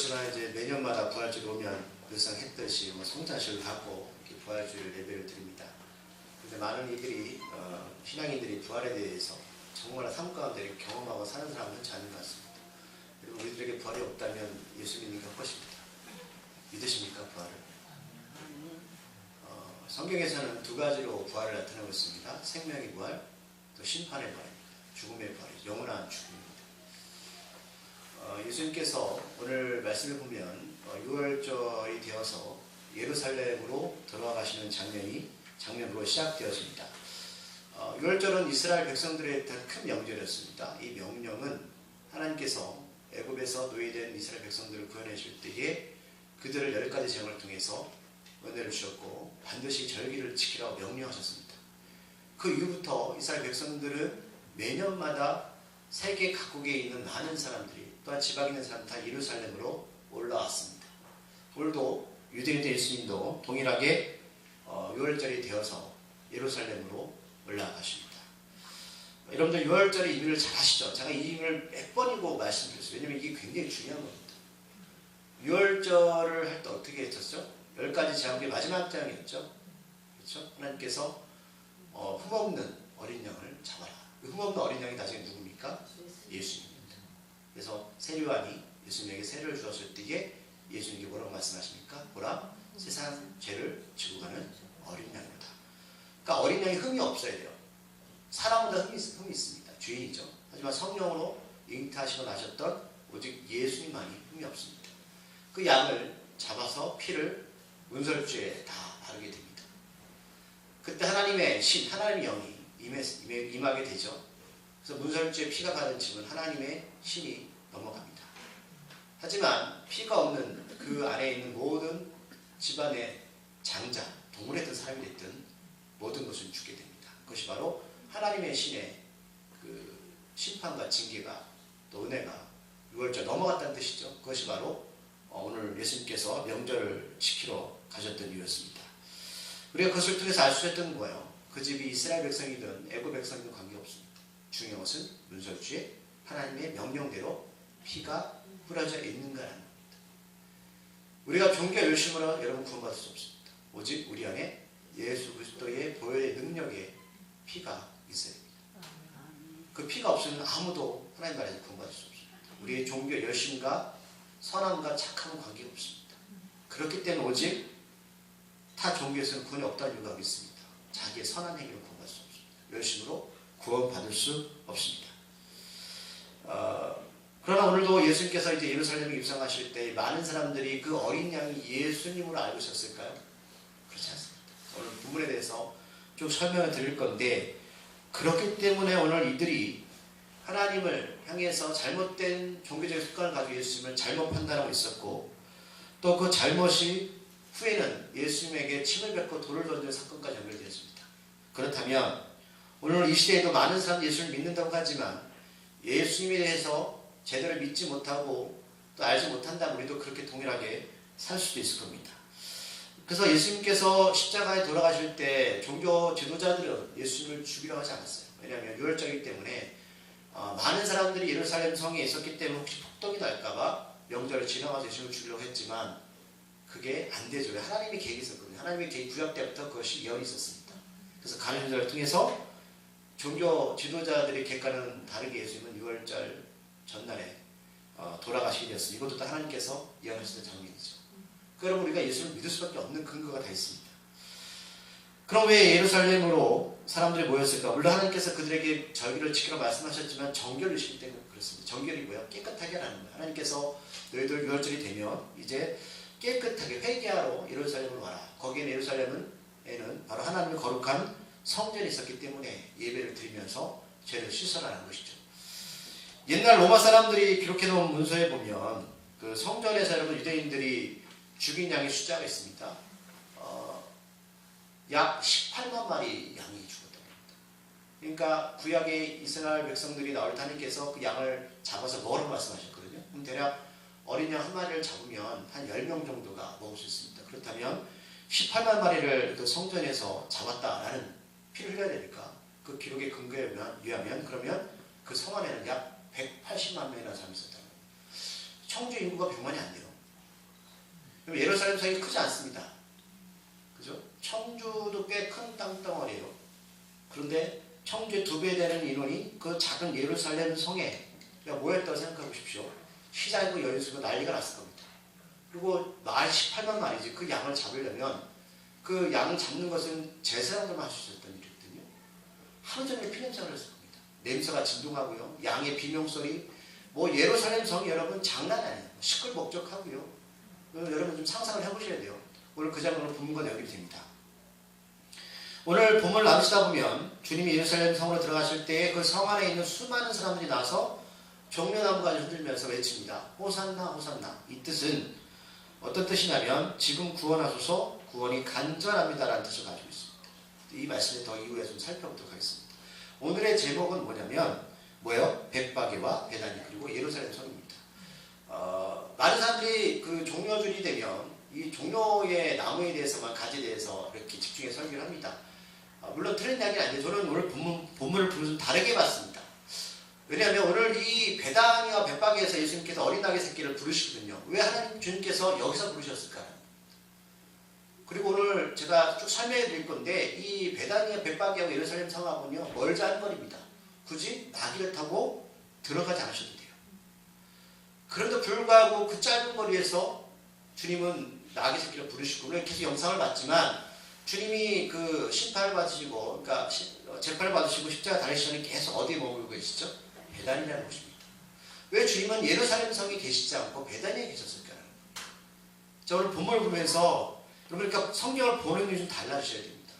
그렇지만 이제 매년마다 부활주일 오면 늘상 했듯이 뭐 성찬식을 갖고 이렇게 부활주일 예배를 드립니다. 근데 많은 이들이 신앙인들이 부활에 대해서 정말 삶 가운데 경험하고 사는 사람은 흔치 않은 것 같습니다. 그리고 우리들에게 부활이 없다면 예수 믿는 게 헛것입니다. 믿으십니까 부활을? 성경에서는 두 가지로 부활을 나타내고 있습니다. 생명의 부활, 또 심판의 부활입니다. 죽음의 부활, 영원한 죽음입니다. 예수님께서 오늘 말씀을 보면 6월절이 되어서 예루살렘으로 돌아가시는 장면으로 시작되어집니다. 6월절은 이스라엘 백성들의 큰 명절이었습니다. 이 명령은 하나님께서 애굽에서 노예된 이스라엘 백성들을 구원해 줄 때에 그들을 10가지 재앙을 통해서 은혜를 주셨고 반드시 절기를 지키라고 명령하셨습니다. 그 이후부터 이스라엘 백성들은 매년마다 세계 각국에 있는 많은 사람들이 또한 지방에 있는 사람 다 예루살렘으로 올라왔습니다. 오늘도 유대인들 예수님도 동일하게 6월절이 되어서 예루살렘으로 올라가십니다. 여러분들 6월절의 의미를 잘 아시죠? 제가 이 의미를 몇 번이고 말씀드렸어요. 왜냐하면 이게 굉장히 중요한 겁니다. 6월절을 할 때 어떻게 했었죠? 10가지 재앙의 마지막 재앙이었죠. 그렇죠? 하나님께서 흠없는 어린 양을 잡아라. 그 흠없는 어린 양이 나중에 누굽니까? 예수님입니다. 그래서 세례요한이 예수님에게 세례를 주었을 때에 예수님께 뭐라고 말씀하십니까? 보라, 세상 죄를 지고 가는 어린 양이다. 그러니까 어린 양이 흠이 없어야 돼요. 사람보다 흠이 있습니다. 죄인이죠. 하지만 성령으로 잉태하시고 나셨던 오직 예수님만이 흠이 없습니다. 그 양을 잡아서 피를 문설주에 다 바르게 됩니다. 그때 하나님의 신, 하나님의 영이 임하게 되죠. 그래서 문설주에 피가 가는 집은 하나님의 신이 넘어갑니다. 하지만 피가 없는 그 안에 있는 모든 집안의 장자, 동물에 됐든 사람이 됐든 모든 것은 죽게 됩니다. 그것이 바로 하나님의 신의 그 심판과 징계가 또 은혜가 6월절 넘어갔다는 뜻이죠. 그것이 바로 오늘 예수님께서 명절을 지키러 가셨던 이유였습니다. 우리가 그것을 통해서 알 수 있었던 거예요. 그 집이 이스라엘 백성이든 애굽 백성이든 관계없습니다. 중요한 것은 문설주에 하나님의 명령대로 피가 뿌려져 있는가라는 겁니다. 우리가 종교 열심으로 여러분 구원받을 수 없습니다. 오직 우리 안에 예수 그리스도의 보혈의 능력에 피가 있어야 됩니다. 그 피가 없으면 아무도 하나님 나라에서 구원받을 수 없습니다. 우리의 종교 열심과 선함과 착함은 관계가 없습니다. 그렇기 때문에 오직 타 종교에서는 구원이 없다는 이유가 있습니다. 자기의 선한 행위로 구원받을 수 없습니다. 열심으로 구원받을 수 없습니다. 그러나 오늘도 예수님께서 이제 예루살렘에 입성하실 때 많은 사람들이 그 어린 양이 예수님으로 알고 있었을까요? 그렇지 않습니다. 오늘 본문에 대해서 좀 설명을 드릴 건데 그렇기 때문에 오늘 이들이 하나님을 향해서 잘못된 종교적인 습관을 가지고 예수님을 잘못 판단하고 있었고 또 그 잘못이 후에는 예수님에게 침을 뱉고 돌을 던지는 사건까지 연결되었습니다. 그렇다면 오늘 이 시대에도 많은 사람들이 예수를 믿는다고 하지만 예수님에 대해서 제대로 믿지 못하고 또 알지 못한다면 우리도 그렇게 동일하게 살 수도 있을 겁니다. 그래서 예수님께서 십자가에 돌아가실 때 종교 지도자들은 예수님을 죽이려고 하지 않았어요. 왜냐하면 6월절이기 때문에 많은 사람들이 예루살렘 성에 있었기 때문에 혹시 폭동이 날까봐 명절을 지나가서 예수님을 죽이려고 했지만 그게 안 되죠. 하나님의 계획이 있었거든요. 하나님의 계획 구약 때부터 그것이 예언이 있었습니다. 그래서 가늠절을 통해서 종교 지도자들의 계획과는 다르게 예수님은 6월절 전날에 돌아가시게 되었습니다. 이것도 다 하나님께서 예언하셨던 장면이죠. 그러면 우리가 예수를 믿을 수밖에 없는 근거가 다 있습니다. 그럼 왜 예루살렘으로 사람들이 모였을까? 물론 하나님께서 그들에게 절기를 지키라 말씀하셨지만 정결을 지키기 때문에 그렇습니다. 정결이 뭐야? 깨끗하게 하라는 거예요. 하나님께서 너희들 6월절이 되면 이제 깨끗하게 회개하러 예루살렘으로 와라. 거기에는 예루살렘에는 바로 하나님의 거룩한 성전이 있었기 때문에 예배를 드리면서 죄를 씻어라는 것이죠. 옛날 로마 사람들이 기록해놓은 문서에 보면 그 성전에서 여러분 유대인들이 죽인 양의 숫자가 있습니다. 약 18만 마리 양이 죽었다고 합니다. 그러니까 구약의 이스라엘 백성들이 나올 때 하나님께서 그 양을 잡아서 먹으라고 말씀하셨거든요. 그럼 대략 어린 양 한 마리를 잡으면 한 10명 정도가 먹을 수 있습니다. 그렇다면 18만 마리를 그 성전에서 잡았다라는 피를 흘려야 되니까 그 기록의 근거에 의하면 그러면 그 성 안에는 약 180만 명이나 사람이 있었다는 거예요. 청주 인구가 100만이 안 돼요. 예루살렘 성이 크지 않습니다. 그죠? 청주도 꽤 큰 땅덩어리예요. 그런데 청주의 2배 되는 인원이 그 작은 예루살렘 성에 모였다고 생각해 보십시오. 시장이고 여인수고 난리가 났을 겁니다. 그리고 말 18만 마리지. 그 양을 잡으려면 그 양 잡는 것은 제사장들만 할 수 있었던 일이거든요. 하루 종일 피냄새가 났을 겁니다. 냄새가 진동하고요. 양의 비명소리. 뭐 예루살렘 성이 여러분 장난 아니에요. 시끌벅적하고요. 여러분 좀 상상을 해보셔야 돼요. 오늘 그 장면을 본문과 연결이 됩니다. 오늘 본문을 나누시다 보면 주님이 예루살렘 성으로 들어가실 때 그 성 안에 있는 수많은 사람들이 나서 종려나무까지 흔들면서 외칩니다. 호산나 호산나. 이 뜻은 어떤 뜻이냐면 지금 구원하소서, 구원이 간절합니다라는 뜻을 가지고 있습니다. 이 말씀을 더 이후에 좀 살펴보도록 하겠습니다. 오늘의 제목은 뭐냐면 뭐예요? 벳바게와 베다니 그리고 예루살렘 성입니다. 많은 사람들이 그 종려주일이 되면 이 종려의 나무에 대해서만 가지에 대해서 이렇게 집중해 설교를 합니다. 물론 틀린 이야기는 아닌데 저는 오늘 본문을 좀 다르게 봤습니다. 왜냐하면 오늘 이 베다니와 벳바게에서 예수님께서 어린 나귀 새끼를 부르시거든요. 왜 하나님 주님께서 여기서 부르셨을까요? 그리고 오늘 제가 쭉 설명해 드릴 건데 이 베다니와 벳바게하고 예루살렘 성하고는요 멀지 않은 거리입니다. 굳이 나귀를 타고 들어가지 않으셔도 돼요. 그런데 불구하고 그 짧은 거리에서 주님은 나귀 새끼를 부르시고 물론 계속 영상을 봤지만 주님이 그 심판을 받으시고 그러니까 재판을 받으시고 십자가 달리시기 전에 계속 어디에 머물고 계시죠? 베다니라는 곳입니다. 왜 주님은 예루살렘 성에 계시지 않고 베다니에 계셨을까요? 자, 오늘 본문을 보면서 여러분 그러니까 성경을 보는 게 좀 달라지셔야 됩니다.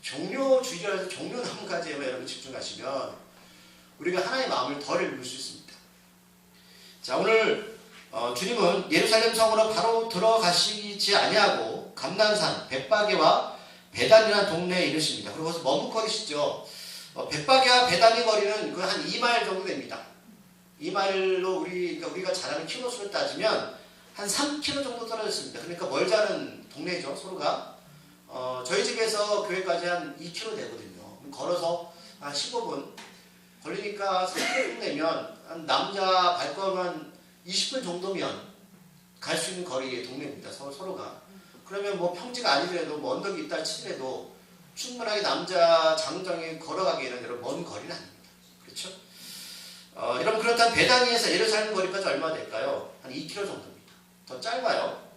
종려주일이라서 종려나무까지에만 여러분 집중하시면 우리가 하나님의 마음을 덜 읽을 수 있습니다. 자, 오늘 주님은 예루살렘 성으로 바로 들어가시지 아니하고 감난산 벳바게와 베단이라는 동네에 이르십니다. 그리고 거기서 머뭇거리시죠. 벳바게와 베단이 거리는 그 한 2마일 정도 됩니다. 2마일로 우리가 잘 아는 킬로수를 따지면 한 3km 정도 떨어졌습니다. 그러니까 멀지 않은 동네죠, 서로가. 저희 집에서 교회까지 한 2km 되거든요. 걸어서 한 15분 걸리니까 3km 되면 한 남자 발걸음 한 20분 정도면 갈 수 있는 거리의 동네입니다. 서로가. 그러면 뭐 평지가 아니더라도 뭐 언덕이 있다 치더라도 충분하게 남자 장정이 걸어가기에는 여러분 먼 거리는 아닙니다. 그렇죠? 여러분 그렇다면 베다니에서 예루살렘 거리까지 얼마 될까요? 한 2km 정도입니다. 더 짧아요.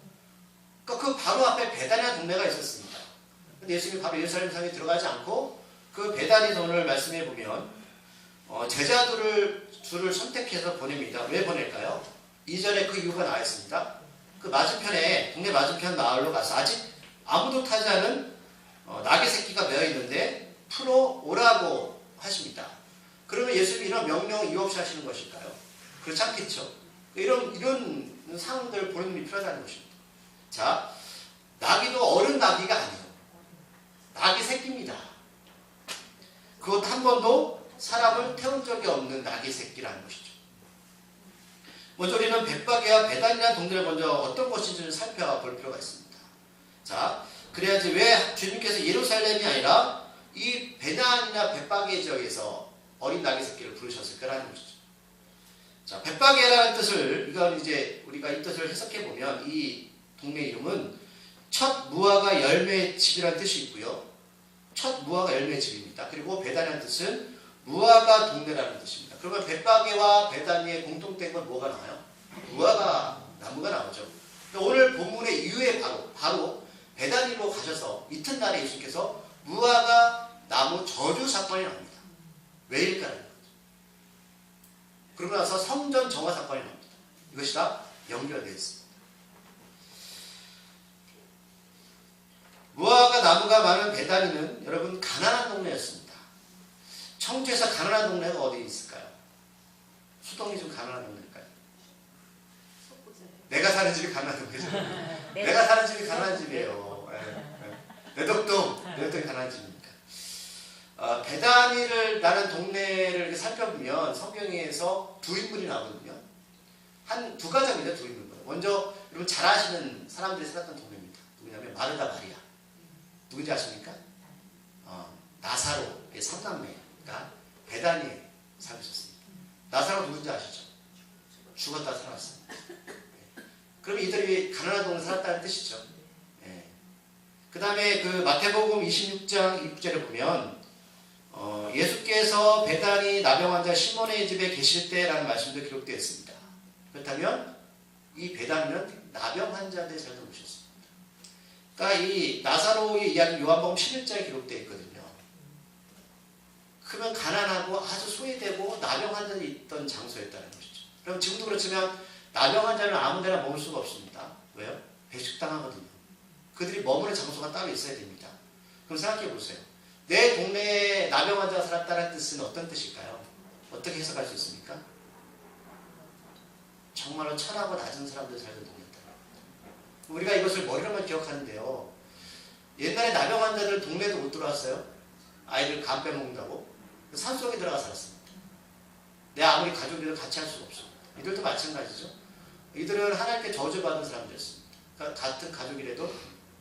그러니까 그 바로 앞에 베다니라는 동네가 있었습니다. 근데 예수님이 바로 예루살렘 성에 들어가지 않고 그 베다니에서 오늘 말씀해 보면 제자들을 선택해서 보냅니다. 왜 보낼까요? 2절에 그 이유가 나와 있습니다. 그 맞은편에 동네 맞은편 마을로 가서 아직 아무도 타지 않은 나귀 새끼가 매어 있는데 풀어 오라고 하십니다. 그러면 예수님이 이런 명령 이유 없이 하시는 것일까요? 그렇지 않겠죠. 이런 상황들을 보는 눈이 필요하다는 것입니다. 자, 나귀도 어른 나귀가 아니에요. 나귀 새끼입니다. 그것 한 번도 사람을 태운 적이 없는 나귀 새끼라는 것이죠. 먼저 우리는 벳바게와 베단이라는 동네를 먼저 어떤 것인지를 살펴볼 필요가 있습니다. 자, 그래야지 왜 주님께서 예루살렘이 아니라 이 베단이나 벳바게 지역에서 어린 나귀 새끼를 부르셨을까라는 것이죠. 자, 벳바게라는 뜻을 이건 이제 우리가 이 뜻을 해석해 보면 이 동네 이름은 첫 무화과 열매의 집이라는 뜻이 있고요. 첫 무화과 열매의 집입니다. 그리고 베단이라는 뜻은 무화과 동네라는 뜻입니다. 그러면 벳바게와 베다니의 공통된 건 뭐가 나와요? 무화과 나무가 나오죠. 오늘 본문의 이후에 바로 베다니로 가셔서 이튿날에 예수님께서 무화과 나무 저주 사건이 나옵니다. 왜일까요? 그러고 나서 성전 정화 사건이 나옵니다. 이것이 다 연결되어 있습니다. 무화과 나무가 많은 베다니는 여러분 가난한 동네였습니다. 청주에서 가난한 동네가 어디 있을까요? 수동이 좀 가난한 동네일까요? 내가 사는 집이 가난한 동네죠. 내가 사는 집이 가난한 집이에요. 내덕동이 가난한 집입니까? 베다니라는 동네를 이렇게 살펴보면 성경에서 두 인물이 나오거든요. 한 두 가정입니다. 두 인물. 먼저 여러분 잘 아시는 사람들이 살았던 동네입니다. 누구냐면 마르다 마리아. 누군지 아십니까? 나사로의 3남매가 베다니에 살고 있었습니다. 나사로 누군지 아시죠? 죽었다 살았습니다. 그럼 이들이 가난한 동네에 살았다는 뜻이죠. 예. 그 다음에 그 마태복음 26장 6절에 보면 예수께서 베다니 나병 환자 시몬의 집에 계실 때라는 말씀도 기록되어 있습니다. 그렇다면 이 베다니는 나병 환자들이 살던 곳이었습니다. 그러니까 이 나사로의 이야기 요한복음 11장에 기록되어 있거든요. 그러면 가난하고 아주 소외되고 나병 환자들이 있던 장소였다는 것이죠. 그럼 지금도 그렇지만 나병 환자는 아무 데나 머물 수가 없습니다. 왜요? 배식당하거든요. 그들이 머무는 장소가 따로 있어야 됩니다. 그럼 생각해 보세요. 내 동네에 나병 환자가 살았다는 뜻은 어떤 뜻일까요? 어떻게 해석할 수 있습니까? 정말로 천하고 낮은 사람들 살던 동네였다. 우리가 이것을 머리로만 기억하는데요. 옛날에 나병 환자들 동네에도 못 들어왔어요. 아이들 간 빼먹는다고. 산속에 들어가 살았습니다. 내 아무리 가족이라도 같이 할 수가 없습니다. 이들도 마찬가지죠. 이들은 하나님께 저주받은 사람들이었습니다. 그러니까 같은 가족이라도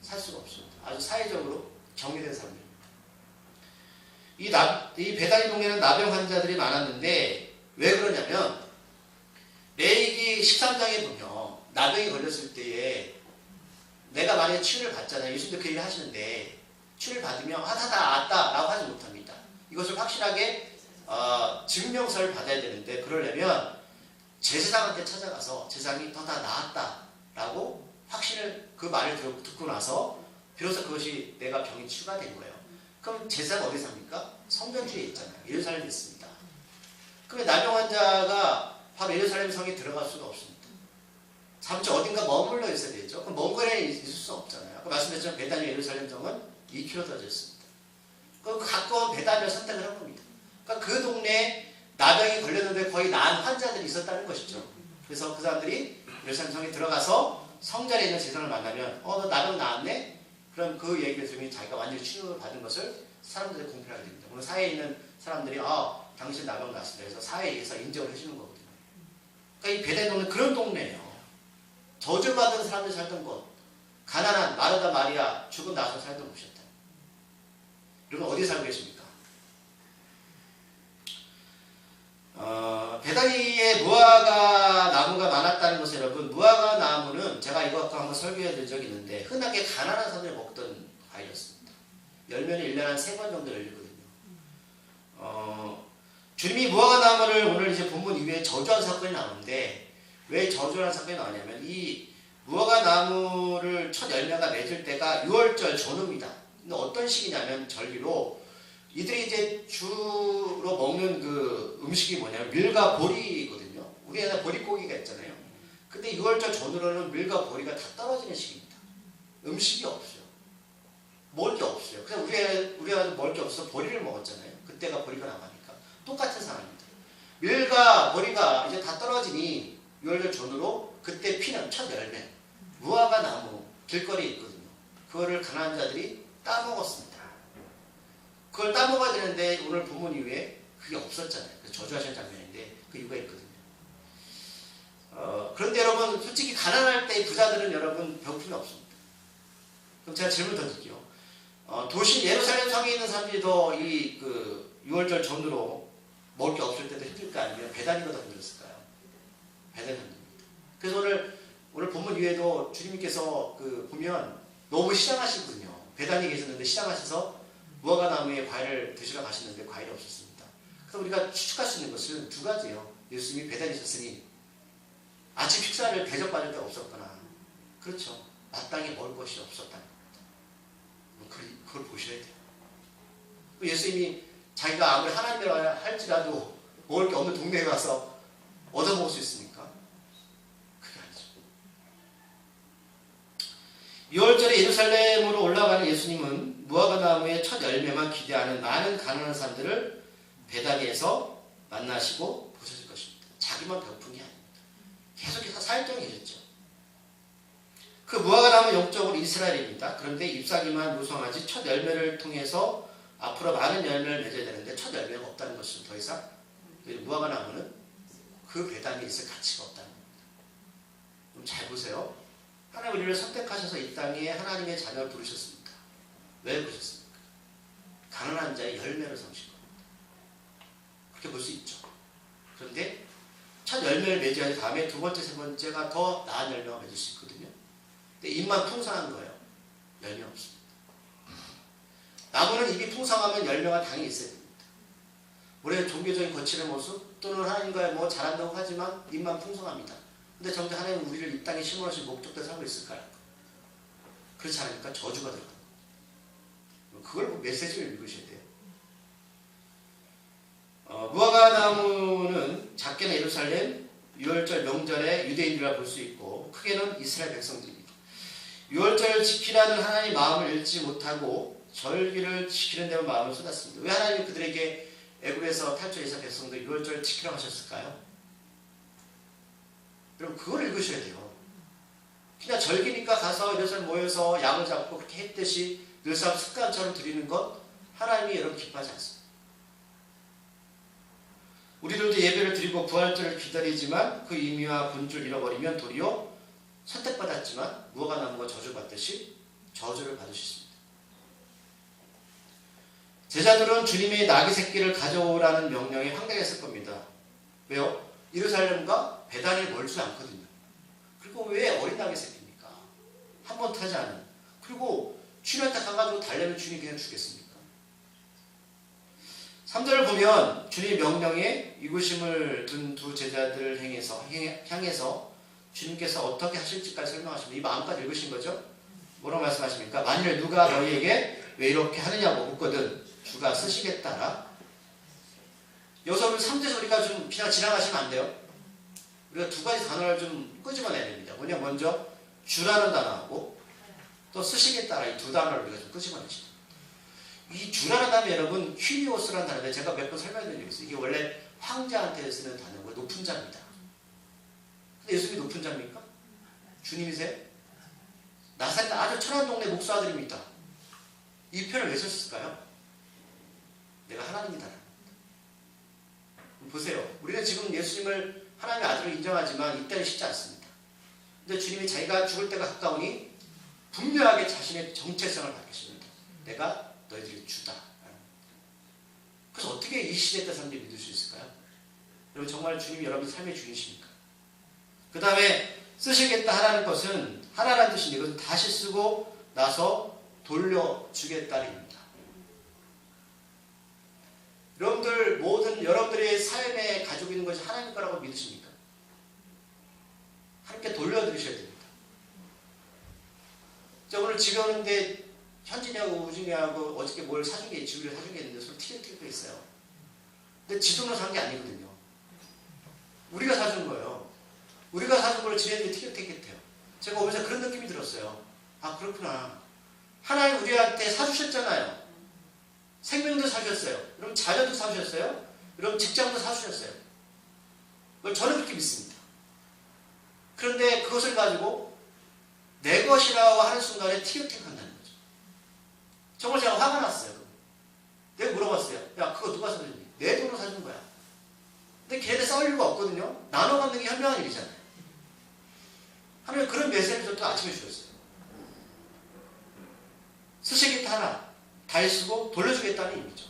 살 수가 없습니다. 아주 사회적으로 정리된 사람들입니다. 이 베다니 동네는 나병 환자들이 많았는데 왜 그러냐면 레위기 13장에 보면 나병이 걸렸을 때에 내가 만약에 치유를 받잖아요. 예수님도 그 얘기를 하시는데 치유를 받으면 다 나았다 라고 하지 못합니다. 이것을 확실하게 증명서를 받아야 되는데 그러려면 제사장한테 찾아가서 제사장이 다 나았다 라고 확신을 그 말을 듣고 나서 비로소 그것이 내가 병이 치유가 된 거예요. 그럼 제사가 어디 삽니까? 성전주에 있잖아요. 예루살렘에 있습니다. 그럼 나병 환자가 바로 예루살렘 성에 들어갈 수가 없습니다. 잠시 어딘가 머물러 있어야 되죠. 그럼 먼 거리에 있을 수 없잖아요. 아까 말씀드렸지만 베다니 예루살렘 성은 2km 떨어져 있습니다. 그럼 가까운 베다니를 선택을 한 겁니다. 그러니까 그 동네에 나병이 걸렸는데 거의 나은 환자들이 있었다는 것이죠. 그래서 그 사람들이 예루살렘 성에 들어가서 성전에 있는 제사장을 만나면 너 나병 나았네? 그럼 그 얘기를 들으면 자기가 완전히 치유를 받은 것을 사람들에게 공표하게 됩니다. 오늘 사회에 있는 사람들이 당신 나병 났습니다. 그래서 사회에서 인정을 해주는 거거든요. 그러니까 이 베다니 동네는 그런 동네예요. 저주받은 사람들이 살던 곳, 가난한 마르다 마리아 죽은 나서 살던 곳이었다. 여러분 어디 살고 계십니까? 베다니에 무화과 나무가 많았다는 것은 여러분 무화과 나무는 제가 이거 갖고 한번 설교해 드린 적이 있는데 흔하게 가난한 사람들이 먹던 과일이었습니다. 열매는 1년에 한 3번 정도 열리거든요. 주님이 무화과 나무를 오늘 이제 본문 이후에 저주한 사건이 나오는데 왜 저주한 사건이 나오냐면 이 무화과 나무를 첫 열매가 맺을 때가 6월절 전후입니다. 근데 어떤 시기냐면 절기로 이들이 이제 주로 먹는 그 음식이 뭐냐면 밀과 보리거든요. 우리나라 보릿고기가 있잖아요. 근데 6월절 전후로는 밀과 보리가 다 떨어지는 시기입니다. 음식이 없어요. 먹을 게 없어요. 그래서 우리가 먹을 게 없어서 보리를 먹었잖아요. 그때가 보리가 남으니까. 똑같은 상황입니다. 밀과 보리가 이제 다 떨어지니 6월절 전후로 그때 피는 첫 열매. 무화과 나무 길거리에 있거든요. 그거를 가난한 자들이 따먹었습니다. 그걸 따먹어야 되는데 오늘 본문 이후에 그게 없었잖아요. 저주하신 장면인데 그 이유가 있거든요. 그런데 여러분 솔직히 가난할 때 부자들은 여러분 배고픔이 없습니다. 그럼 제가 질문 던질게요. 도시 예루살렘 성에 있는 사람들이 더 이 그 6월절 전후로 먹을 게 없을 때도 힘들까 아니면 베다니가 더 힘들었을까요? 베다니가 힘듭니다. 그래서 오늘 본문 이후에도 주님께서 그 보면 너무 시장하시거든요. 베다니에 계셨는데 시장하셔서 무화과 나무에 과일을 드시러 가시는데 과일이 없었습니다. 그래서 우리가 추측할 수 있는 것은 두 가지예요. 예수님이 베다니에 있었으니 아침 식사를 대접받을 데가 없었거나 그렇죠. 마땅히 먹을 것이 없었다는 겁니다. 그걸 보셔야 돼요. 예수님이 자기가 아무리 하나님이라 할지라도 먹을 게 없는 동네에 가서 얻어먹을 수 있습니까? 그게 아니죠. 6월절에 예루살렘으로 올라가는 예수님은 무화과 나무의 첫 열매만 기대하는 많은 가난한 사람들을 베다니에서 만나시고 보셨을 것입니다. 자기만 배고픈 게 아닙니다. 계속해서 사역동에 계셨죠. 그 무화과 나무 영적으로 이스라엘입니다. 그런데 잎사귀만 무성하지 첫 열매를 통해서 앞으로 많은 열매를 맺어야 되는데 첫 열매가 없다는 것은 더 이상 무화과 나무는 그 베다니에 있을 가치가 없다는 겁니다. 그럼 잘 보세요. 하나님 우리를 선택하셔서 이 땅에 하나님의 자녀를 부르셨습니다. 왜 부르셨습니까? 가난한 자의 열매를 삼신 겁니다. 그렇게 볼 수 있죠. 그런데 첫 열매를 맺어야지 다음에 두 번째, 세 번째가 더 나은 열매가 맺을 수 있거든요. 근데 잎만 풍성한 거예요. 열매 없습니다. 나무는 잎이 풍성하면 열매가 당연히 있어야 됩니다. 우리의 종교적인 거칠의 모습 또는 하나님과의 뭐 잘한다고 하지만 잎만 풍성합니다. 근데 정작 하나님은 우리를 이 땅에 심어놓으신 목적대로 살고 있을까요? 그렇지 않으니까 저주가 들어가요. 그걸 메시지를 읽으셔야 돼요. 무화과 나무는 작게는 예루살렘, 유월절 명절에 유대인이라 볼 수 있고 크게는 이스라엘 백성들입니다. 유월절을 지키라는 하나님의 마음을 잃지 못하고 절기를 지키는 데 마음을 쏟았습니다. 왜 하나님이 그들에게 애굽에서 탈출해서 백성들 유월절을 지키라고 하셨을까요? 여러분 그걸 읽으셔야 돼요. 그냥 절기니까 가서 이래서 모여서 양을 잡고 그렇게 했듯이 늘상 습관처럼 드리는 것 하나님이 여러분 기뻐하지 않습니다. 우리들도 예배를 드리고 부활절을 기다리지만 그 의미와 본질을 잃어버리면 도리어 선택받았지만 무화과 나무가 저주받듯이 저주를 받을 수 있습니다. 제자들은 주님의 나귀 새끼를 가져오라는 명령에 황당했을 겁니다. 왜요? 예루살렘과 베단이 멀지 않거든요. 그리고 왜 어린 나귀 새끼입니까? 한 번 타지 않은. 그리고 주님한테 가가지고 달래면 주님이 그냥 주겠습니까? 3절을 보면 주님의 명령에 이구심을 둔 두 제자들을 향해서 주님께서 어떻게 하실지까지 설명하십니다. 이 마음까지 읽으신 거죠? 뭐라고 말씀하십니까? 만일 누가 너희에게 왜 이렇게 하느냐고 묻거든 주가 쓰시겠다라. 여기서 우리 3절 우리가 좀 그냥 지나가시면 안 돼요. 우리가 두 가지 단어를 좀 끄집어내야 됩니다. 뭐냐, 먼저 주라는 단어하고 또 쓰시겠다라 이 두 단어를 우리가 좀 끄집어내시죠. 이 주라는 단어 여러분 퀴리오스라는 단어인데 제가 몇 번 설명드린 적이 있어요. 이게 원래 황제한테 쓰는 단어고 높은 자입니다. 근데 예수님이 높은 자입니까? 주님이세요? 나사렛 아주 천한 동네 목사들입니다. 이 표현을 왜 썼을까요? 내가 하나님이다. 보세요. 우리는 지금 예수님을 하나님의 아들로 인정하지만 이때는 쉽지 않습니다. 근데 주님이 자기가 죽을 때가 가까우니 분명하게 자신의 정체성을 밝히십니다. 내가 너희들이 주다. 그래서 어떻게 이 시대 때 사람들이 믿을 수 있을까요? 여러분 정말 주님이 여러분 삶의 주인이십니까? 그 다음에 쓰시겠다 하라는 것은 하나라는 뜻인데 이것은 다시 쓰고 나서 돌려주겠다는 의미입니다. 여러분들 모든 여러분들의 삶에 가지고 있는 것이 하나님 거라고 믿으십니까? 하나님께 돌려드리셔야 됩니다. 자, 오늘 집에 오는데 현진이하고 우중이하고 어저께 뭘 사준 게 지우려 사준 게 있는데 서로 티격태격 있어요. 근데 지 돈으로 산 게 아니거든요. 우리가 사준 거예요. 우리가 사준 걸 지네들이 티격태격해요. 제가 오면서 그런 느낌이 들었어요. 아 그렇구나. 하나님 우리한테 사주셨잖아요. 생명도 사주셨어요. 여러분 자녀도 사주셨어요. 여러분 직장도 사주셨어요. 저는 그렇게 믿습니다. 그런데 그것을 가지고 내 것이라고 하는 순간에 티격태격한다는 거죠. 정말 제가 화가 났어요. 내가 물어봤어요. 야 그거 누가 사줬니? 내 돈으로 사준 거야. 근데 걔네 싸울 이유가 없거든요. 나눠 갖는 게 현명한 일이잖아요. 하나님 그런 메시지를 또 아침에 주셨어요. 쓰시겠다 하나 다 쓰고 돌려주겠다는 의미죠.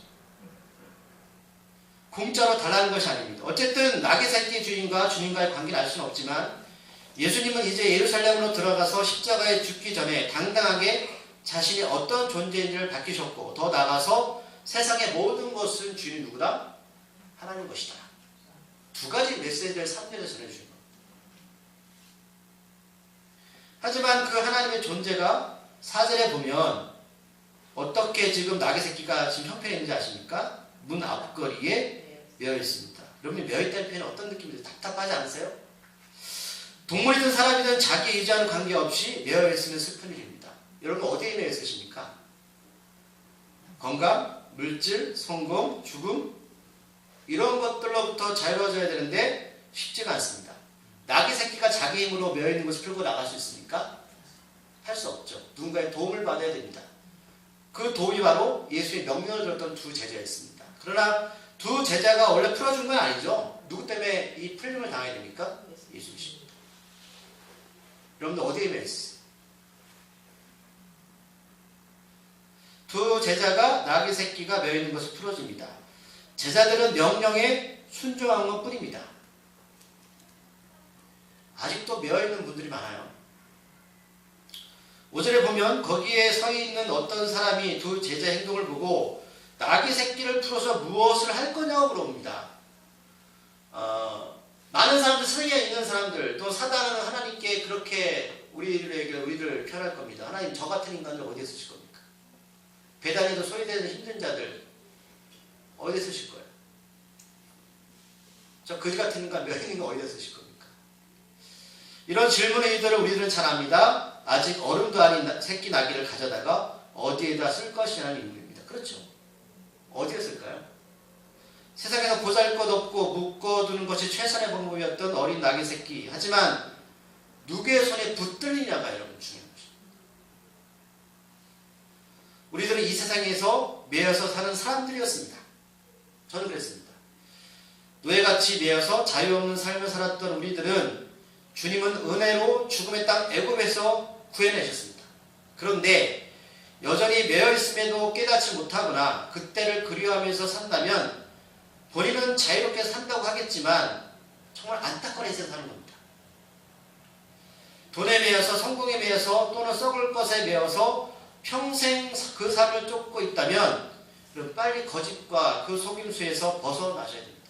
공짜로 달라는 것이 아닙니다. 어쨌든 나귀 새끼 주인과 주님과의 관계를 알 수는 없지만 예수님은 이제 예루살렘으로 들어가서 십자가에 죽기 전에 당당하게 자신이 어떤 존재인지를 밝히셨고 더 나아가서 세상의 모든 것은 주인이 누구다? 하나님 것이다. 두 가지 메시지를 3절에 전해주신 겁니다. 하지만 그 하나님의 존재가 4절에 보면 어떻게 지금 나귀 새끼가 지금 형편이 있는지 아십니까? 문 앞거리에 메어 있습니다. 여러분이 메어 있다는 표현은 어떤 느낌인지 답답하지 않으세요? 동물이든 사람이든 자기 의지와는 관계없이 메어 있으면 슬픈 일입니다. 여러분 어디에 메어 있으십니까? 건강, 물질, 성공, 죽음 이런 것들로부터 자유로워져야 되는데 쉽지가 않습니다. 나귀 새끼가 자기 힘으로 메어 있는 것을 풀고 나갈 수 있습니까? 할 수 없죠. 누군가의 도움을 받아야 됩니다. 그 도움이 바로 예수의 명령을 들었던 두 제자였습니다. 그러나 두 제자가 원래 풀어준 건 아니죠. 누구 때문에 이 풀림을 당해야 됩니까? 예수님이십니다. 여러분들 어디에 메어 있어요? 두 제자가 나귀 새끼가 메어 있는 것을 풀어줍니다. 제자들은 명령에 순종한 것 뿐입니다. 아직도 매어있는 분들이 많아요. 5절에 보면 거기에 서 있는 어떤 사람이 두 제자 행동을 보고 나귀 새끼를 풀어서 무엇을 할 거냐고 물어봅니다. 많은 사람들, 세상에 있는 사람들, 또 사단은 하나님께 그렇게 우리를 표현할 겁니다. 하나님, 저 같은 인간들 어디에 쓰실 겁니까? 배단에도 소외되는 힘든 자들 어디에 쓰실 거예요? 저 거지 같은 인간 몇 인간 어디에 쓰실 겁니까? 이런 질문의 의도를 우리들은 잘 압니다. 아직 어른도 아닌 새끼 나귀를 가져다가 어디에다 쓸 것이냐는 의미입니다. 그렇죠. 어디에 쓸까요? 세상에서 보잘것없고 묶어두는 것이 최선의 방법이었던 어린 나귀 새끼. 하지만 누구의 손에 붙들리냐가 여러분 중요한 것입니다. 우리들은 이 세상에서 매여서 사는 사람들이었습니다. 저는 그랬습니다. 노예같이 매여서 자유 없는 삶을 살았던 우리들은 주님은 은혜로 죽음의 땅 애굽에서 구해내셨습니다. 그런데 여전히 매여있음에도 깨닫지 못하거나 그때를 그리워하면서 산다면 본인은 자유롭게 산다고 하겠지만 정말 안타까운 인생 사는 겁니다. 돈에 매여서, 성공에 매여서, 또는 썩을 것에 매여서 평생 그 삶을 쫓고 있다면 빨리 거짓과 그 속임수에서 벗어나셔야 됩니다.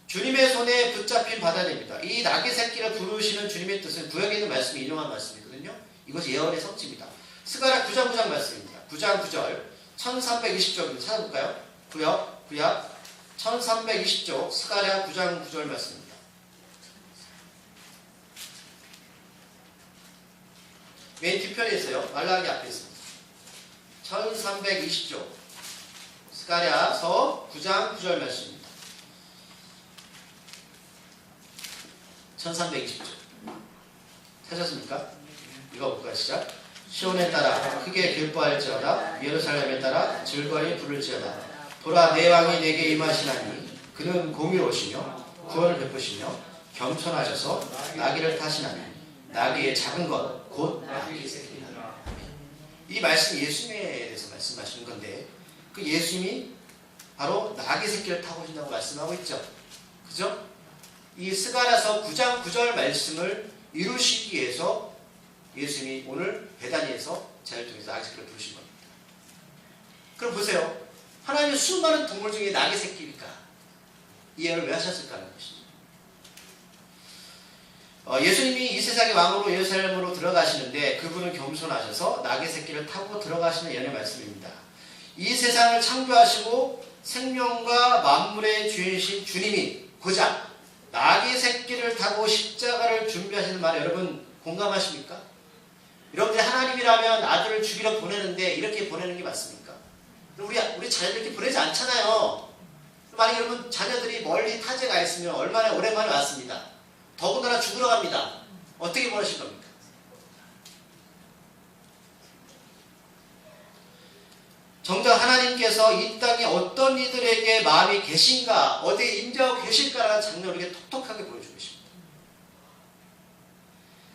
주님의 손에 붙잡힌 받아야 됩니다. 이 나귀 새끼를 부르시는 주님의 뜻은 구약에 있는 말씀이 인용한 말씀이거든요. 이것이 예언의 성취입니다. 스가랴 9장 9장 말씀입니다. 9장 9절 1320쪽 찾아볼까요? 구약 1320쪽 스가랴 9장 9절 말씀입니다. 맨 뒤편에 있어요. 말라기 앞에 있습니다. 1320쪽 스가랴서 9장 9절 말씀입니다. 1320쪽 찾았습니까? 읽어볼까요? 시작. 시온에 따라 크게 기뻐할지어다 예루살렘에 따라 즐거이 부를지어다 보라 내 왕이 내게 임하시나니 그는 공의로우시며 구원을 베푸시며 겸손하셔서 나귀를 타시나니 나귀의 작은 것 곧 나귀 새끼니라. 이 말씀 예수님에 대해서 말씀하시는 건데 그 예수님이 바로 나귀 새끼를 타고 오신다고 말씀하고 있죠. 그죠? 이 스가랴서 9장 9절 말씀을 이루시기 위해서 예수님이 오늘 베다니에서 제자를 통해서 나귀 새끼를 부르신 겁니다. 그럼 보세요. 하나님의 수많은 동물 중에 나귀 새끼니까 이 예언을 왜 하셨을까 하는 것이죠. 예수님이 이 세상의 왕으로 예루살렘으로 들어가시는데 그분은 겸손하셔서 나귀 새끼를 타고 들어가시는 예언의 말씀입니다. 이 세상을 창조하시고 생명과 만물의 주인이신 주님이 고작 나귀 새끼를 타고 십자가를 준비하시는 말에 여러분 공감하십니까? 여러분들이 하나님이라면 아들을 죽이러 보내는데 이렇게 보내는 게 맞습니까? 우리 자녀들 이렇게 보내지 않잖아요. 만약 여러분 자녀들이 멀리 타지에 가 있으면 얼마나 오랜만에 왔습니다. 더군다나 죽으러 갑니다. 어떻게 보내실 겁니까? 정작 하나님께서 이 땅에 어떤 이들에게 마음이 계신가, 어디에 임재하고 계실까라는 장면을 우리에게 톡톡하게 보여주고 계십니다.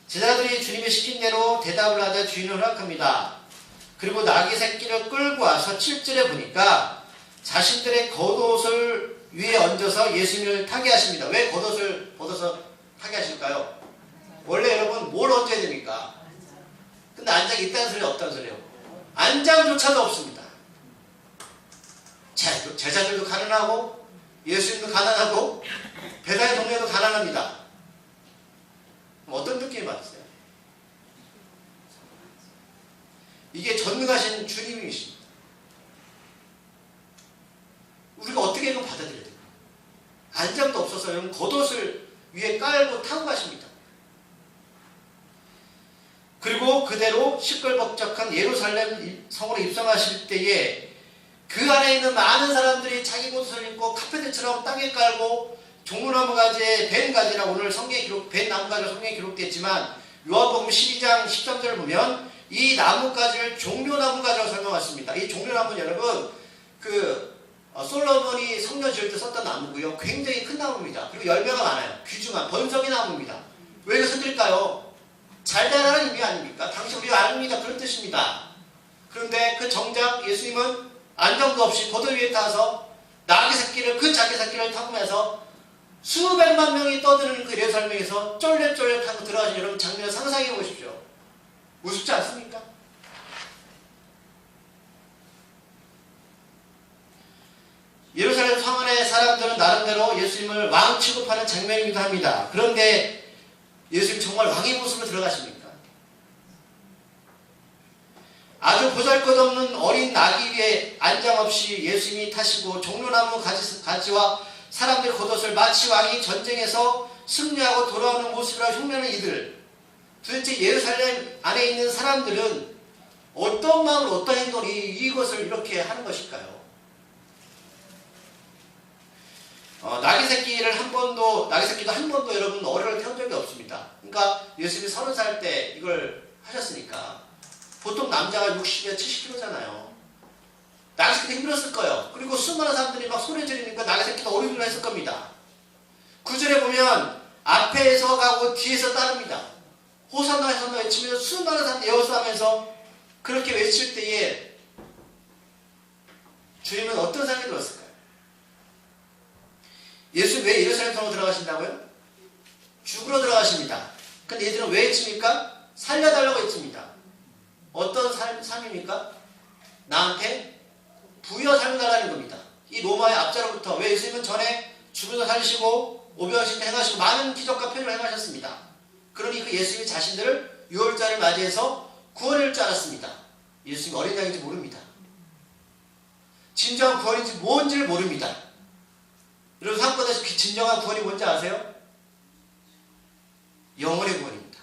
제자들이 주님이 시킨 대로 대답을 하자 주인을 허락합니다. 그리고 나귀 새끼를 끌고 와서 7절에 보니까 자신들의 겉옷을 위에 얹어서 예수님을 타게 하십니다. 왜 겉옷을 벗어서 타게 하실까요? 원래 여러분 뭘 얹어야 됩니까? 근데 안장이 있다는 소리 없다는 소리예요. 안장조차도 없습니다. 제자들도 가난하고 예수님도 가난하고 베다니 동네도 가난합니다. 어떤 느낌이 받으세요? 이게 전능하신 주님이십니다. 우리가 어떻게 이거 받아들여야 돼요? 안장도 없어서 여러분 겉옷을 위에 깔고 타고 가십니다. 그리고 그대로 시끌벅적한 예루살렘 성으로 입성하실 때에 그 안에 있는 많은 사람들이 자기 옷을 입고 카페트처럼 땅에 깔고 종려나무 가지에 벤 가지라고 오늘 성경에 벤 나무가지가 성경에 기록됐지만 요한복음 12장 13절을 보면 이 나무가지를 종려나무 가지라고 설명했습니다. 이 종려나무는 여러분 솔로몬이 성전 지을 때 썼던 나무고요. 굉장히 큰 나무입니다. 그리고 열매가 많아요. 귀중한 번성의 나무입니다. 왜 이것을 드릴까요? 잘 자라는 의미 아닙니까? 당신 우리가 아닙니다. 그런 뜻입니다. 그런데 그 정작 예수님은 안정도 없이 고도 위에 타서 나귀 새끼를 그 자기 새끼를 타고면서 수백만 명이 떠드는 그 예루살렘에서 쫄래쫄래하고 들어가신 여러분 장면을 상상해 보십시오. 우습지 않습니까? 예루살렘 성안의 사람들은 나름대로 예수님을 왕 취급하는 장면이기도 합니다. 그런데 예수님 정말 왕의 모습으로 들어가십니까? 아주 보잘것없는 어린 나귀 위에 안장없이 예수님이 타시고 종려나무 가지와 사람들의 겉옷을 마치 왕이 전쟁에서 승리하고 돌아오는 모습이라고 흉내는 이들, 도대체 예루살렘 안에 있는 사람들은 어떤 마음으로 어떤 행동으로 이것을 이렇게 하는 것일까요? 나귀 새끼도 한 번도 여러분 어려를 태운 적이 없습니다. 그러니까 예수님이 30살 때 이걸 하셨으니까 보통 남자가 60에 70kg잖아요. 나귀 새끼도 힘들었을 거예요. 그리고 수많은 사람들이 막 소리 지르니까 나귀 새끼도 어리둥절 했을 겁니다. 9절에 보면 앞에서 가고 뒤에서 따릅니다. 호산나 호산나 외치면서 수많은 사람들이 에워싸면서 그렇게 외칠 때에 주님은 어떤 생각이 들었을까요? 예수님 왜 예루살렘 성으로 들어가신다고요? 죽으러 들어가십니다. 근데 얘들은 왜 외칩니까? 살려달라고 외칩니다. 어떤 삶입니까? 나한테 부여 살려달라는 겁니다. 이 로마의 앞자로부터 왜 예수님은 전에 죽어서 살리시고 오병이신 때 행하시고 많은 기적과 표현을 행하셨습니다. 그러니 그 예수님이 자신들을 유월절을 맞이해서 구원할 줄 알았습니다. 예수님이 어린 양인지 모릅니다. 진정한 구원인지 뭔지를 모릅니다. 여러분 사건에서 진정한 구원이 뭔지 아세요? 영혼의 구원입니다.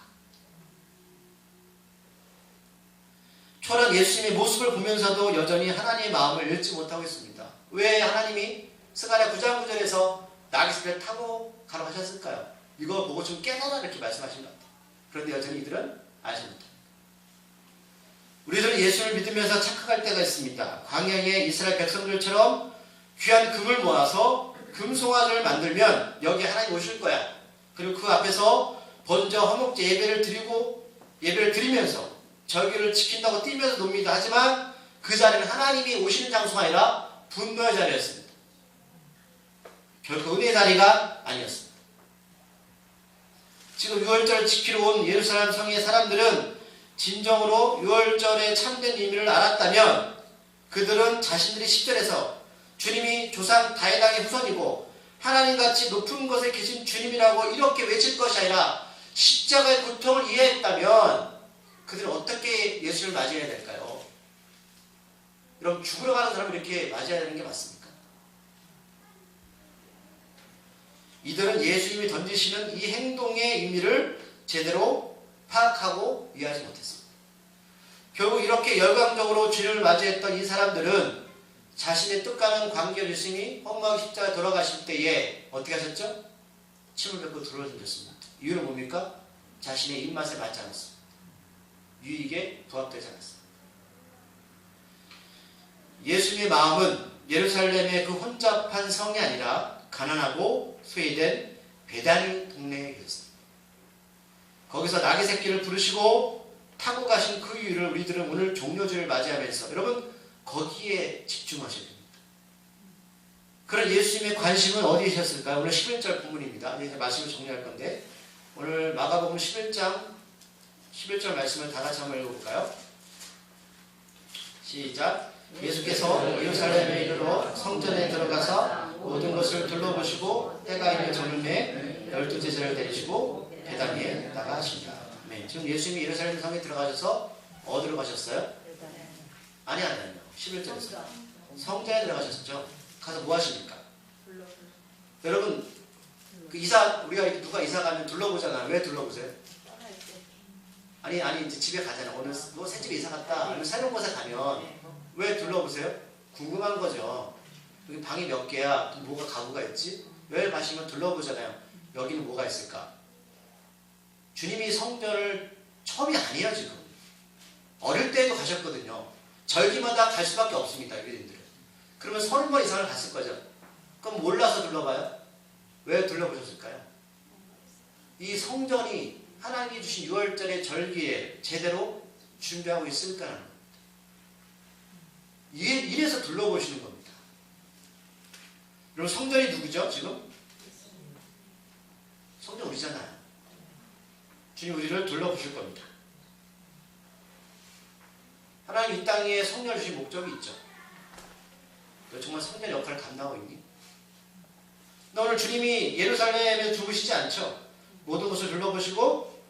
초라한 예수님의 모습을 보면서도 여전히 하나님의 마음을 읽지 못하고 있습니다. 왜 하나님이 스가랴 9장 9절에서 나귀새를 타고 가라고 하셨을까요? 이거 보고 좀 깨달아 이렇게 말씀하신 것 같아요. 그런데 여전히 이들은 알지 못합니다. 우리들은 예수를 믿으면서 착각할 때가 있습니다. 광야의 이스라엘 백성들처럼 귀한 금을 모아서 금송아지를 만들면 여기 하나님 오실 거야. 그리고 그 앞에서 번제 화목제 예배를 드리면서 절기를 지킨다고 뛰면서 놉니다. 하지만 그 자리는 하나님이 오시는 장소가 아니라 분노의 자리였습니다. 결코 은혜의 자리가 아니었습니다. 지금 유월절을 지키러 온 예루살렘 성의 사람들은 진정으로 유월절의 참된 의미를 알았다면 그들은 자신들이 10절에서 주님이 조상 다윗왕의 후손이고 하나님같이 높은 곳에 계신 주님이라고 이렇게 외칠 것이 아니라 십자가의 고통을 이해했다면 그들은 어떻게 예수를 맞이해야 될까요? 여러분 죽으러 가는 사람을 이렇게 맞이해야 되는 게 맞습니까? 이들은 예수님이 던지시는 이 행동의 의미를 제대로 파악하고 이해하지 못했습니다. 결국 이렇게 열광적으로 주님을 맞이했던 이 사람들은 자신의 뜻과는 관계를 예수님이 험하게 십자가에 돌아가실 때에 어떻게 하셨죠? 침을 뱉고 돌을 던졌습니다. 이유는 뭡니까? 자신의 입맛에 맞지 않았습니다. 유익에 부합되지 않았습니다. 예수님의 마음은 예루살렘의 그 혼잡한 성이 아니라 가난하고 소외된 베다니 동네였습니다. 거기서 나귀 새끼를 부르시고 타고 가신 그 이유를 우리들은 오늘 종료주를 맞이하면서 여러분 거기에 집중하셔야 됩니다. 그런 예수님의 관심은 어디에 있었을까요? 오늘 11절 본문입니다. 이제 말씀을 정리할 건데 오늘 마가복음 11절 말씀을 다 같이 한번 읽어볼까요? 시작. 예수께서 예루살렘에 이르러 성전에 들어가서 모든 것을 둘러보시고 때가 이르 저물매 12제자를 데리시고 베다니에 나가십니다. 네, 지금 예수님이 예루살렘 성에 들어가셔서 어디로 가셨어요? 아니요. 11절에서 성전에 들어가셨죠. 가서 뭐 하십니까? 여러분 우리가 누가 이사 가면 둘러보잖아요. 왜 둘러보세요? 아니 이제 집에 가잖아. 오늘 뭐 새 집에 이사 갔다. 아니면 새로운 곳에 가면 왜 둘러보세요? 궁금한 거죠. 여기 방이 몇 개야? 뭐가 가구가 있지? 왜 가시면 둘러보잖아요. 여기는 뭐가 있을까? 주님이 성전을 처음이 아니에요 지금. 어릴 때도 가셨거든요. 절기마다 갈 수밖에 없습니다. 유대인들은. 그러면 30번 이상을 갔을 거죠. 그럼 몰라서 둘러봐요? 왜 둘러보셨을까요? 이 성전이 하나님이 주신 6월절의 절기에 제대로 준비하고 있을까라는 겁니다. 이래서 둘러보시는 겁니다. 여러분 성전이 누구죠 지금? 성전 우리잖아요. 주님 우리를 둘러보실 겁니다. 하나님 이 땅에 성전을 주신 목적이 있죠. 너 정말 성전 역할을 감당하고 있니? 너 오늘 주님이 예루살렘에 죽으시지 않죠? 모든 것을 둘러보시고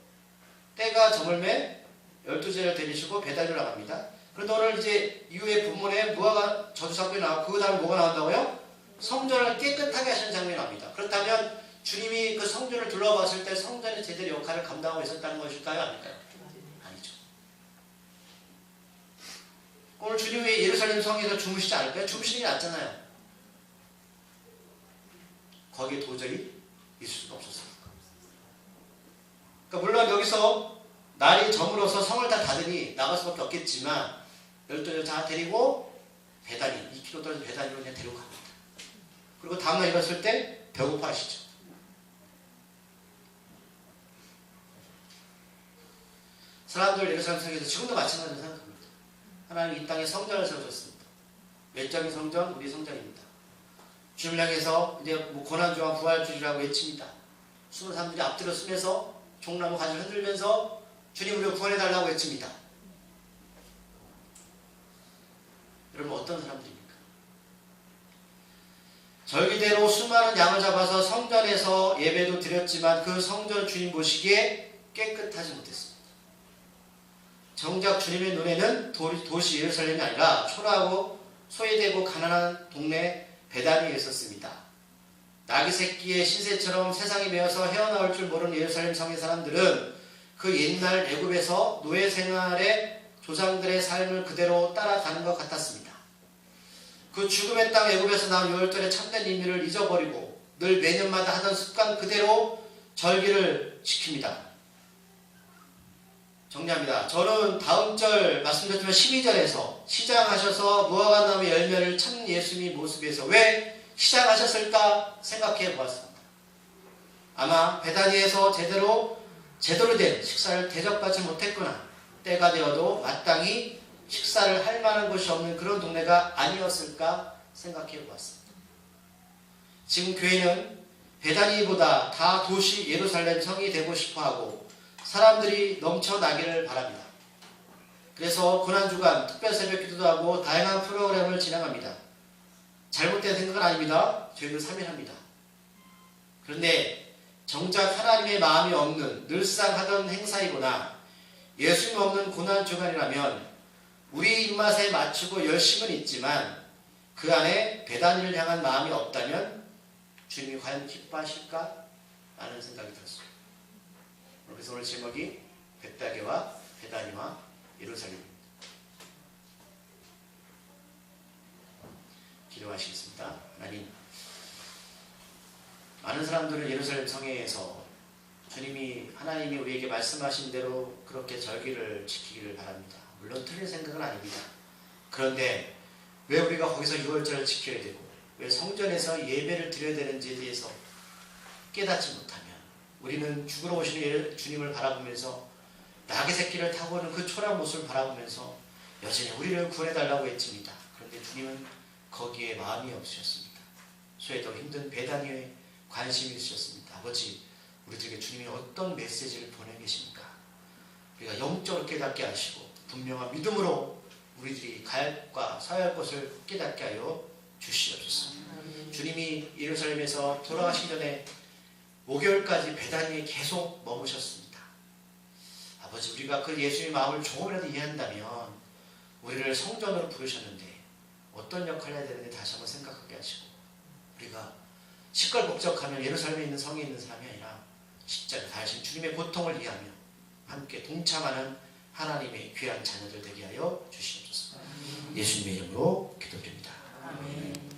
때가 저물매 12제를 데리시고 배단위로 나갑니다. 그런데 오늘 이제 이후에 본문에 무화과 저주사건이 나오고 그 다음에 뭐가 나온다고요? 성전을 깨끗하게 하시는 장면이 나옵니다. 그렇다면 주님이 그 성전을 둘러봤을 때 성전이 제대로 역할을 감당하고 있었다는 것일까요? 아닐까요? 아니죠. 오늘 주님이 예루살렘 성에서 주무시지 않을까요? 주무시는 게 낫잖아요. 거기에 도저히 있을 수가 없었어요. 그러니까 물론 여기서 날이 저물어서 성을 다 닫으니 나갈 수밖에 없겠지만 12여 다 데리고 배단위 2km 떨어진 배단위로 그냥 데리고 갑니다. 그리고 다음날 일어났을 때 배고파 하시죠. 사람들 예루살렘 성에서 지금도 마찬가지로 생각합니다. 하나님 이 땅에 성전을 세우셨습니다. 외적인 성전, 우리 성전입니다. 주님을 향해서 이제 고난주와 부활주의라고 외칩니다. 수많은 사람들이 앞뒤로 쓰면서 종나무 가지를 흔들면서 주님 우리를 구원해달라고 외칩니다. 여러분 어떤 사람들입니까? 절기대로 수많은 양을 잡아서 성전에서 예배도 드렸지만 그 성전 주님 보시기에 깨끗하지 못했습니다. 정작 주님의 눈에는 도시 예루살렘이 아니라 초라하고 소외되고 가난한 동네 배단위에 있었습니다. 나귀 새끼의 신세처럼 세상에 매여서 헤어나올 줄 모르는 예루살렘 성의 사람들은 그 옛날 애굽에서 노예 생활의 조상들의 삶을 그대로 따라가는 것 같았습니다. 그 죽음의 땅 애굽에서 나온 유월절의 참된 의미를 잊어버리고 늘 매년마다 하던 습관 그대로 절기를 지킵니다. 정리합니다. 저는 다음 절 말씀드렸지만 12절에서 시장하셔서 무화과나무 열매를 참 예수님의 모습에서 왜 시장하셨을까 생각해 보았습니다. 아마 베다니에서 제대로 된 식사를 대접받지 못했거나 때가 되어도 마땅히 식사를 할 만한 곳이 없는 그런 동네가 아니었을까 생각해 보았습니다. 지금 교회는 베다니보다 다 도시 예루살렘 성이 되고 싶어하고 사람들이 넘쳐나기를 바랍니다. 그래서 고난주간 특별 새벽기도도 하고 다양한 프로그램을 진행합니다. 잘못된 생각은 아닙니다. 저희는 3일합니다. 그런데 정작 하나님의 마음이 없는 늘상 하던 행사이거나 예수님 없는 고난주간이라면 우리 입맛에 맞추고 열심은 있지만 그 안에 배단위를 향한 마음이 없다면 주님이 과연 기뻐하실까? 라는 생각이 들었습니다. 그래서 오늘 제목이 벳다게와 배단위와 예루살렘입니다. 기도하시겠습니다. 하나님, 많은 사람들은 예루살렘 성회에서 하나님이 우리에게 말씀하신 대로 그렇게 절기를 지키기를 바랍니다. 물론 틀린 생각은 아닙니다. 그런데 왜 우리가 거기서 유월절을 지켜야 되고 왜 성전에서 예배를 드려야 되는지에 대해서 깨닫지 못하면 우리는 죽으러 오시는 주님을 바라보면서 나귀 새끼를 타고 오는 그 초라한 모습을 바라보면서 여전히 우리를 구원해달라고 했습니다. 그런데 주님은 거기에 마음이 없으셨습니다. 소외되고 힘든 배단위에 관심이 있으셨습니다. 아버지, 우리들에게 주님이 어떤 메시지를 보내 계십니까? 우리가 영적으로 깨닫게 하시고 분명한 믿음으로 우리들이 가야 할 것을 깨닫게 하여 주시옵소서. 주님이 예루살렘에서 돌아가시기 전에 5개월까지 베다니에 계속 머무셨습니다. 아버지, 우리가 그 예수의 마음을 조금이라도 이해한다면 우리를 성전으로 부르셨는데 어떤 역할을 해야 되는지 다시 한번 생각하게 하시고 우리가 시끌벅적하면 예루살렘에 있는 성에 있는 사람이 아니라 십자가 다하신 주님의 고통을 이해하며 함께 동참하는 하나님의 귀한 자녀들 되게 하여 주시옵소서. 예수님의 이름으로 기도드립니다. 아멘.